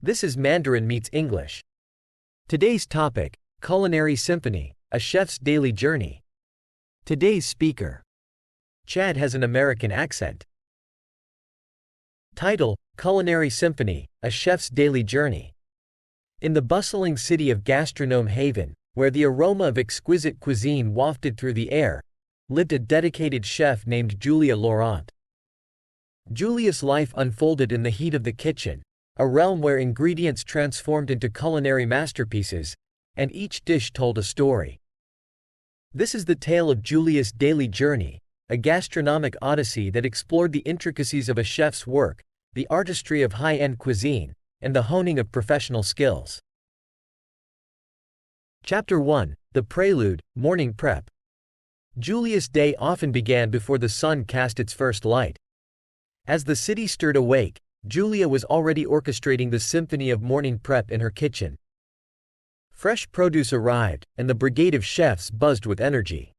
This is Mandarin meets English. Today's topic, Culinary Symphony, a chef's daily journey. Today's speaker, Chad, has an American accent. Title, Culinary Symphony, a chef's daily journey. In the bustling city of Gastronome Haven, where the aroma of exquisite cuisine wafted through the air, lived a dedicated chef named Julia Laurent. Julia's life unfolded in the heat of the kitchen, a realm where ingredients transformed into culinary masterpieces, and each dish told a story. This is the tale of Julia's daily journey, a gastronomic odyssey that explored the intricacies of a chef's work, the artistry of high-end cuisine, and the honing of professional skills. Chapter 1, The Prelude, Morning Prep. Julia's day often began before the sun cast its first light. As the city stirred awake, Julia was already orchestrating the symphony of morning prep in her kitchen. Fresh produce arrived, and the brigade of chefs buzzed with energy.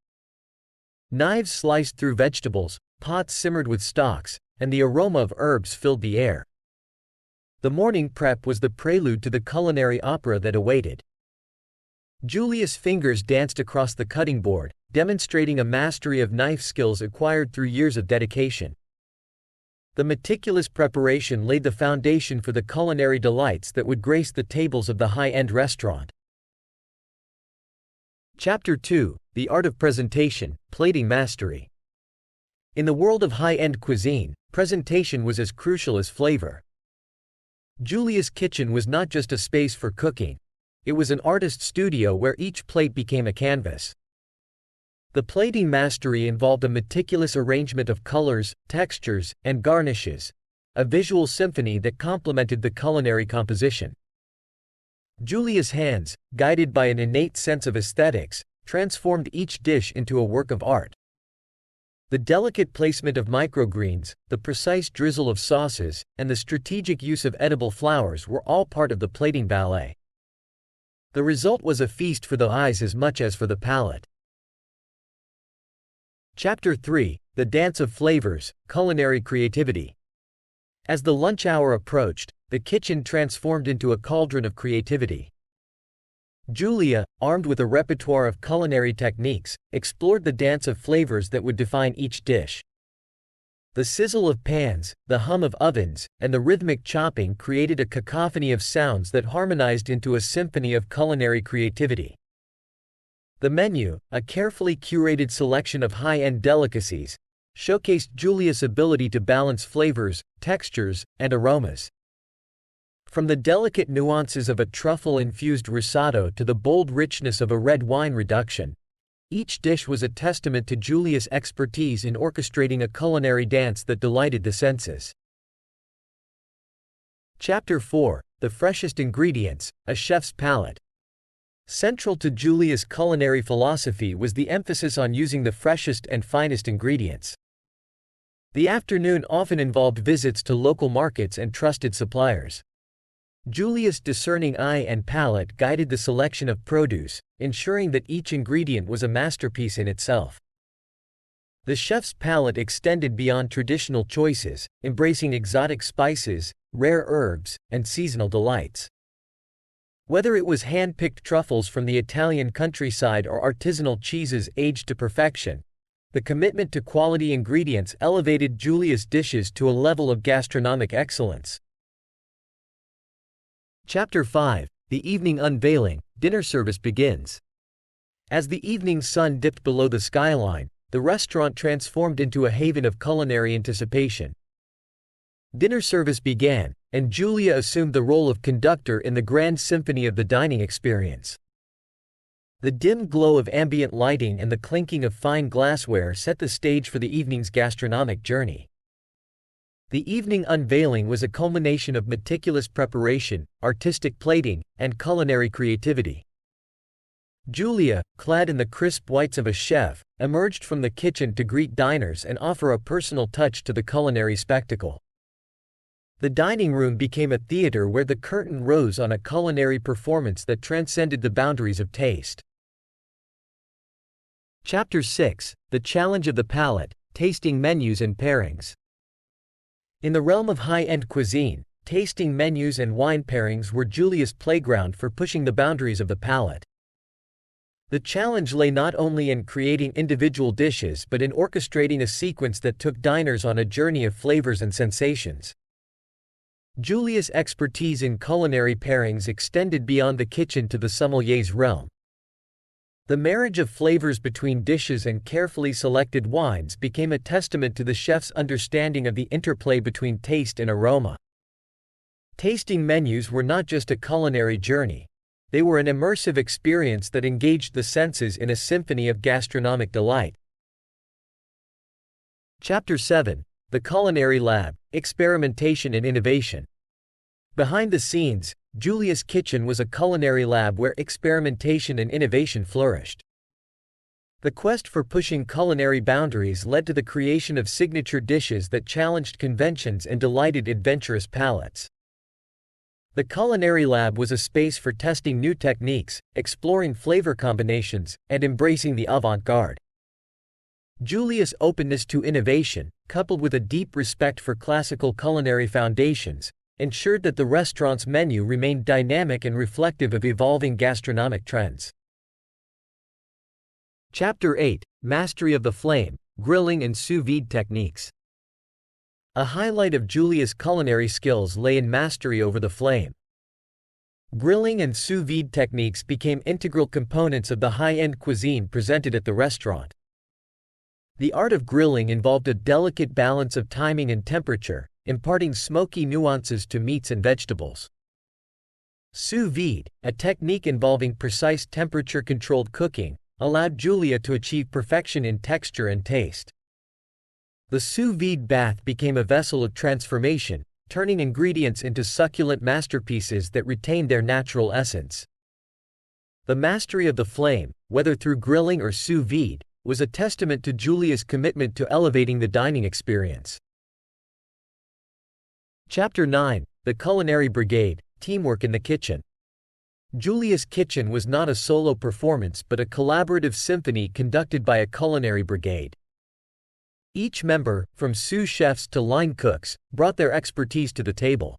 Knives sliced through vegetables, pots simmered with stocks, and the aroma of herbs filled the air. The morning prep was the prelude to the culinary opera that awaited. Julia's fingers danced across the cutting board, demonstrating a mastery of knife skills acquired through years of dedication. The meticulous preparation laid the foundation for the culinary delights that would grace the tables of the high-end restaurant. Chapter 2, The Art of Presentation, Plating Mastery. In the world of high-end cuisine, presentation was as crucial as flavor. Julia's kitchen was not just a space for cooking, it was an artist's studio where each plate became a canvas. The plating mastery involved a meticulous arrangement of colors, textures, and garnishes, a visual symphony that complemented the culinary composition. Julia's hands, guided by an innate sense of aesthetics, transformed each dish into a work of art. The delicate placement of microgreens, the precise drizzle of sauces, and the strategic use of edible flowers were all part of the plating ballet. The result was a feast for the eyes as much as for the palate. Chapter 3, The Dance of Flavors, Culinary Creativity. As the lunch hour approached, the kitchen transformed into a cauldron of creativity. Julia, armed with a repertoire of culinary techniques, explored the dance of flavors that would define each dish. The sizzle of pans, the hum of ovens, and the rhythmic chopping created a cacophony of sounds that harmonized into a symphony of culinary creativity. The menu, a carefully curated selection of high-end delicacies, showcased Julia's ability to balance flavors, textures, and aromas. From the delicate nuances of a truffle-infused risotto to the bold richness of a red wine reduction, each dish was a testament to Julia's expertise in orchestrating a culinary dance that delighted the senses. Chapter 4, The Freshest Ingredients, a Chef's Palate. Central to Julia's culinary philosophy was the emphasis on using the freshest and finest ingredients. The afternoon often involved visits to local markets and trusted suppliers. Julia's discerning eye and palate guided the selection of produce, ensuring that each ingredient was a masterpiece in itself. The chef's palate extended beyond traditional choices, embracing exotic spices, rare herbs, and seasonal delights. Whether it was hand-picked truffles from the Italian countryside or artisanal cheeses aged to perfection, the commitment to quality ingredients elevated Julia's dishes to a level of gastronomic excellence. Chapter 5, The Evening Unveiling, Dinner Service Begins. As the evening sun dipped below the skyline, the restaurant transformed into a haven of culinary anticipation. Dinner service began, and Julia assumed the role of conductor in the grand symphony of the dining experience. The dim glow of ambient lighting and the clinking of fine glassware set the stage for the evening's gastronomic journey. The evening unveiling was a culmination of meticulous preparation, artistic plating, and culinary creativity. Julia, clad in the crisp whites of a chef, emerged from the kitchen to greet diners and offer a personal touch to the culinary spectacle. The dining room became a theater where the curtain rose on a culinary performance that transcended the boundaries of taste. Chapter 6, The Challenge of the Palate, Tasting Menus and Pairings. In the realm of high-end cuisine, tasting menus and wine pairings were Julia's playground for pushing the boundaries of the palate. The challenge lay not only in creating individual dishes but in orchestrating a sequence that took diners on a journey of flavors and sensations. Julia's expertise in culinary pairings extended beyond the kitchen to the sommelier's realm. The marriage of flavors between dishes and carefully selected wines became a testament to the chef's understanding of the interplay between taste and aroma. Tasting menus were not just a culinary journey. They were an immersive experience that engaged the senses in a symphony of gastronomic delight. Chapter 7: The Culinary Lab, Experimentation and Innovation. Behind the scenes, Julia's kitchen was a culinary lab where experimentation and innovation flourished. The quest for pushing culinary boundaries led to the creation of signature dishes that challenged conventions and delighted adventurous palates. The culinary lab was a space for testing new techniques, exploring flavor combinations, and embracing the avant-garde. Julia's openness to innovation, coupled with a deep respect for classical culinary foundations, ensured that the restaurant's menu remained dynamic and reflective of evolving gastronomic trends. Chapter 8: Mastery of the Flame, Grilling and Sous Vide Techniques. A highlight of Julia's culinary skills lay in mastery over the flame. Grilling and sous vide techniques became integral components of the high-end cuisine presented at the restaurant. The art of grilling involved a delicate balance of timing and temperature, imparting smoky nuances to meats and vegetables. Sous vide, a technique involving precise temperature-controlled cooking, allowed Julia to achieve perfection in texture and taste. The sous vide bath became a vessel of transformation, turning ingredients into succulent masterpieces that retained their natural essence. The mastery of the flame, whether through grilling or sous vide, was a testament to Julia's commitment to elevating the dining experience. Chapter 9: The Culinary Brigade, Teamwork in the Kitchen. Julia's kitchen was not a solo performance but a collaborative symphony conducted by a culinary brigade. Each member, from sous chefs to line cooks, brought their expertise to the table.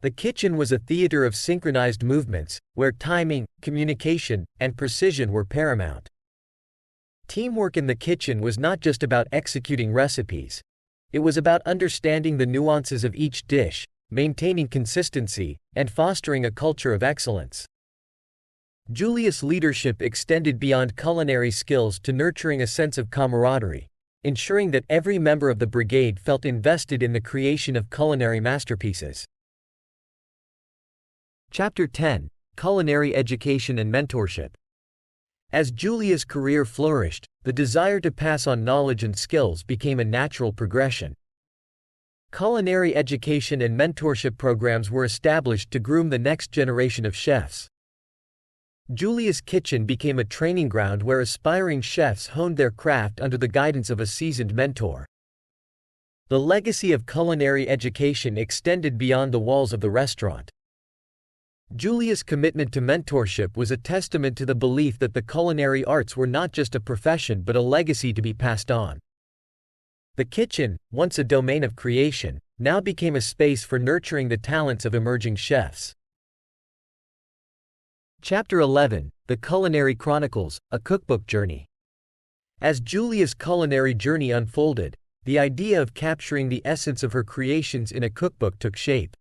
The kitchen was a theater of synchronized movements, where timing, communication, and precision were paramount. Teamwork in the kitchen was not just about executing recipes. It was about understanding the nuances of each dish, maintaining consistency, and fostering a culture of excellence. Julia's leadership extended beyond culinary skills to nurturing a sense of camaraderie, ensuring that every member of the brigade felt invested in the creation of culinary masterpieces. Chapter 10: Culinary Education and Mentorship. As Julia's career flourished, the desire to pass on knowledge and skills became a natural progression. Culinary education and mentorship programs were established to groom the next generation of chefs. Julia's kitchen became a training ground where aspiring chefs honed their craft under the guidance of a seasoned mentor. The legacy of culinary education extended beyond the walls of the restaurant. Julia's commitment to mentorship was a testament to the belief that the culinary arts were not just a profession but a legacy to be passed on. The kitchen, once a domain of creation, now became a space for nurturing the talents of emerging chefs. Chapter 11: The Culinary Chronicles, A Cookbook Journey. As Julia's culinary journey unfolded, the idea of capturing the essence of her creations in a cookbook took shape.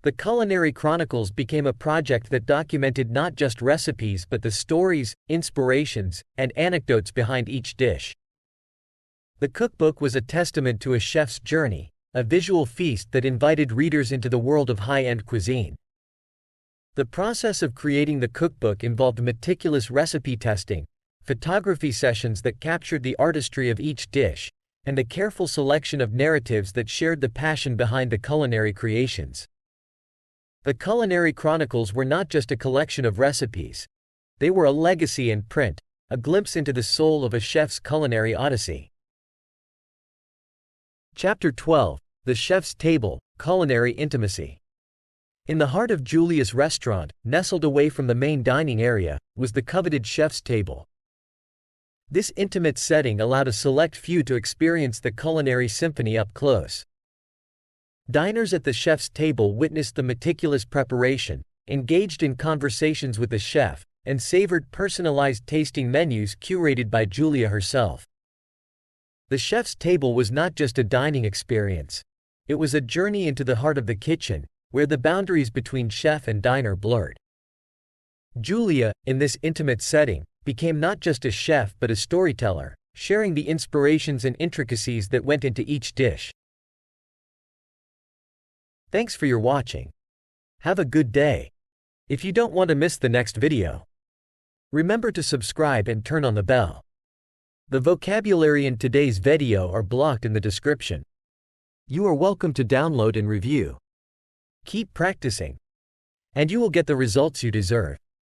The Culinary Chronicles became a project that documented not just recipes but the stories, inspirations, and anecdotes behind each dish. The cookbook was a testament to a chef's journey, a visual feast that invited readers into the world of high-end cuisine. The process of creating the cookbook involved meticulous recipe testing, photography sessions that captured the artistry of each dish, and a careful selection of narratives that shared the passion behind the culinary creations. The Culinary Chronicles were not just a collection of recipes. They were a legacy in print, a glimpse into the soul of a chef's culinary odyssey. Chapter 12: The Chef's Table, Culinary Intimacy. In the heart of Julia's restaurant, nestled away from the main dining area, was the coveted chef's table. This intimate setting allowed a select few to experience the culinary symphony up close. Diners at the chef's table witnessed the meticulous preparation, engaged in conversations with the chef, and savored personalized tasting menus curated by Julia herself. The chef's table was not just a dining experience. It was a journey into the heart of the kitchen, where the boundaries between chef and diner blurred. Julia, in this intimate setting, became not just a chef but a storyteller, sharing the inspirations and intricacies that went into each dish. Thanks for your watching. Have a good day. If you don't want to miss the next video, remember to subscribe and turn on the bell. The vocabulary in today's video are blocked in the description. You are welcome to download and review. Keep practicing, and you will get the results you deserve.